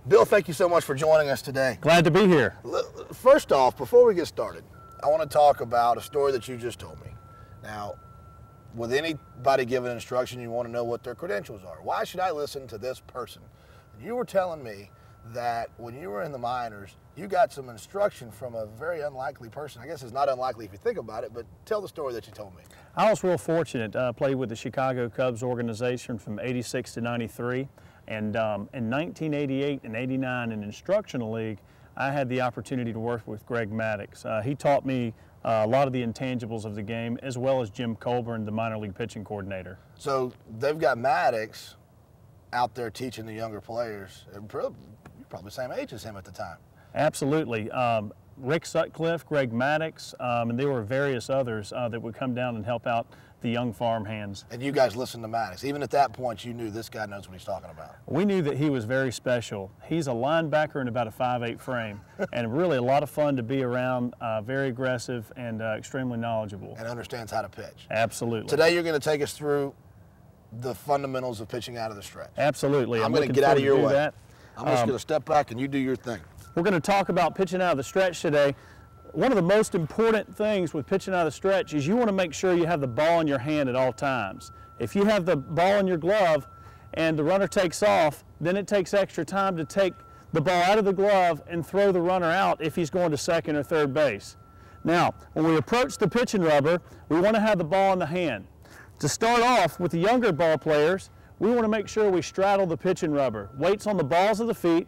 Bill, thank you so much for joining us today. Glad to be here. First off, before we get started, I want to talk about a story that you just told me. Now, with anybody given instruction, you want to know what their credentials are. Why should I listen to this person? And you were telling me that when you were in the minors, you got some instruction from a very unlikely person. I guess it's not unlikely if you think about it, but tell the story that you told me. I was real fortunate. I played with the Chicago Cubs organization from '86 to '93. And in 1988 and '89 in Instructional League, I had the opportunity to work with Greg Maddox. He taught me a lot of the intangibles of the game, as well as Jim Colburn, the minor league pitching coordinator. So they've got Maddox out there teaching the younger players. You're probably the same age as him at the time. Absolutely. Rick Sutcliffe, Greg Maddox, and there were various others that would come down and help out the young farm hands. And you guys listened to Maddox. Even at that point, you knew this guy knows what he's talking about. We knew that he was very special. He's a linebacker in about a 5'8" frame, and really a lot of fun to be around, very aggressive and extremely knowledgeable. And understands how to pitch. Absolutely. Today you're going to take us through the fundamentals of pitching out of the stretch. Absolutely. I'm going to get out of your way. I'm just going to step back and you do your thing. We're going to talk about pitching out of the stretch today. One of the most important things with pitching out of the stretch is you want to make sure you have the ball in your hand at all times. If you have the ball in your glove and the runner takes off, then it takes extra time to take the ball out of the glove and throw the runner out if he's going to second or third base. Now, when we approach the pitching rubber, we want to have the ball in the hand. To start off with the younger ball players, we want to make sure we straddle the pitching rubber. Weights on the balls of the feet,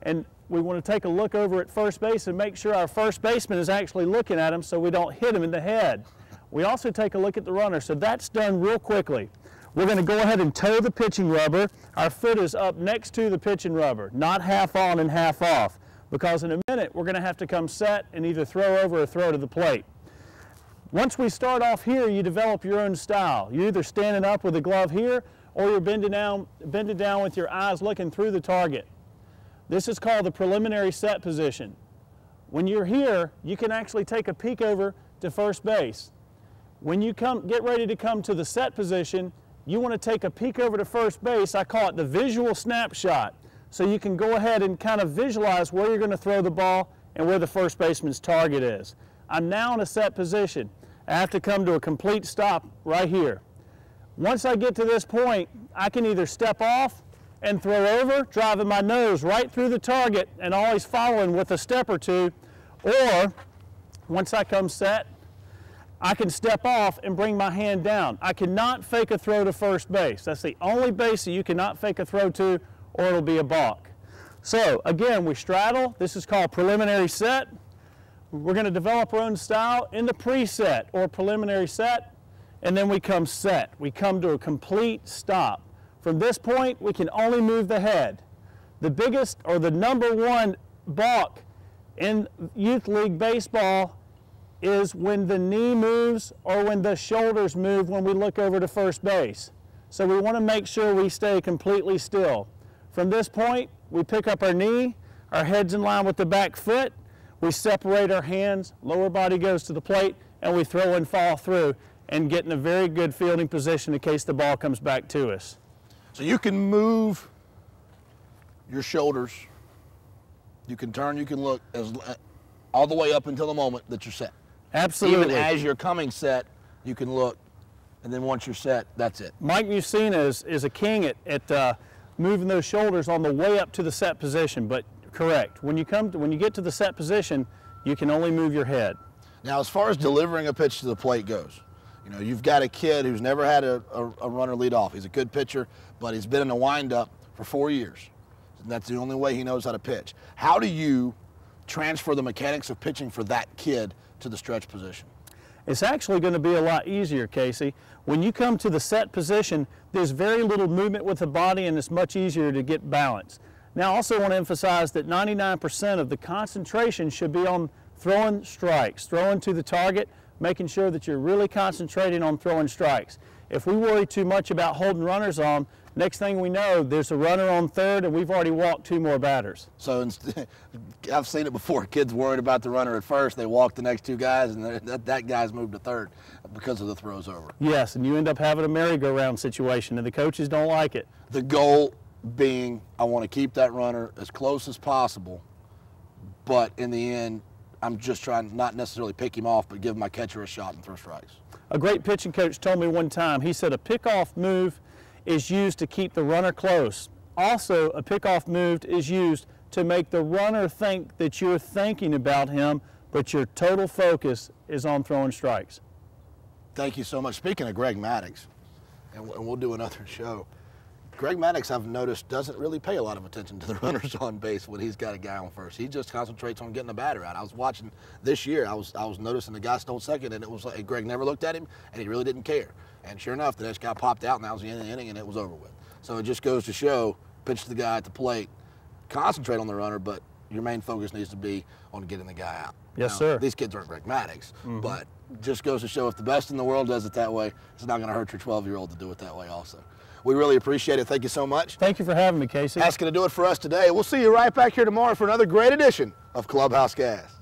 and we want to take a look over at first base and make sure our first baseman is actually looking at him so we don't hit him in the head. We also take a look at the runner, so that's done real quickly. We're going to go ahead and toe the pitching rubber. Our foot is up next to the pitching rubber, not half on and half off, because in a minute we're going to have to come set and either throw over or throw to the plate. Once we start off here, you develop your own style. You're either standing up with a glove here or you're bending down with your eyes looking through the target. This is called the preliminary set position. When you're here, you can actually take a peek over to first base. When you get ready to come to the set position, you want to take a peek over to first base. I call it the visual snapshot. So you can go ahead and kind of visualize where you're going to throw the ball and where the first baseman's target is. I'm now in a set position. I have to come to a complete stop right here. Once I get to this point, I can either step off and throw over, driving my nose right through the target and always following with a step or two, or once I come set, I can step off and bring my hand down. I cannot fake a throw to first base. That's the only base that you cannot fake a throw to, or it'll be a balk. So again, we straddle. This is called preliminary set. We're going to develop our own style in the preset or preliminary set, and then we come set. We come to a complete stop. From this point, we can only move the head. The biggest or the #1 balk in youth league baseball is when the knee moves or when the shoulders move when we look over to first base. So we want to make sure we stay completely still. From this point, we pick up our knee, our head's in line with the back foot, we separate our hands, lower body goes to the plate, and we throw and fall through and get in a very good fielding position in case the ball comes back to us. So you can move your shoulders, you can turn, you can look all the way up until the moment that you're set. Absolutely. Even as you're coming set, you can look, and then once you're set, that's it. Mike Mussina is a king at moving those shoulders on the way up to the set position, but correct. When you get to the set position, you can only move your head. Now, as far as delivering a pitch to the plate goes, you know, you've got a kid who's never had a runner lead off. He's a good pitcher, but he's been in a windup for 4 years. And that's the only way he knows how to pitch. How do you transfer the mechanics of pitching for that kid to the stretch position? It's actually going to be a lot easier, Casey. When you come to the set position, there's very little movement with the body and it's much easier to get balance. Now, I also want to emphasize that 99% of the concentration should be on throwing strikes, throwing to the target, making sure that you're really concentrating on throwing strikes. If we worry too much about holding runners on, next thing we know, there's a runner on third and we've already walked 2 more batters. So I've seen it before. Kids worried about the runner at first, they walk the next 2 guys, and that guy's moved to third because of the throws over. Yes, and you end up having a merry-go-round situation, and the coaches don't like it. The goal being I want to keep that runner as close as possible, but in the end, I'm just trying not necessarily pick him off, but give my catcher a shot and throw strikes. A great pitching coach told me one time, he said a pickoff move is used to keep the runner close. Also, a pickoff move is used to make the runner think that you're thinking about him, but your total focus is on throwing strikes. Thank you so much. Speaking of Greg Maddux, and we'll do another show, Greg Maddux, I've noticed, doesn't really pay a lot of attention to the runners on base when he's got a guy on first. He just concentrates on getting the batter out. I was watching this year, I was noticing the guy stole second, and it was like Greg never looked at him, and he really didn't care. And sure enough, the next guy popped out, and that was the end of the inning, and it was over with. So it just goes to show, pitch to the guy at the plate, concentrate on the runner, but your main focus needs to be on getting the guy out. Yes, now, sir. These kids aren't Greg Maddux, but just goes to show if the best in the world does it that way, it's not going to hurt your 12-year-old to do it that way also. We really appreciate it. Thank you so much. Thank you for having me, Casey. That's going to do it for us today. We'll see you right back here tomorrow for another great edition of Clubhouse Gas.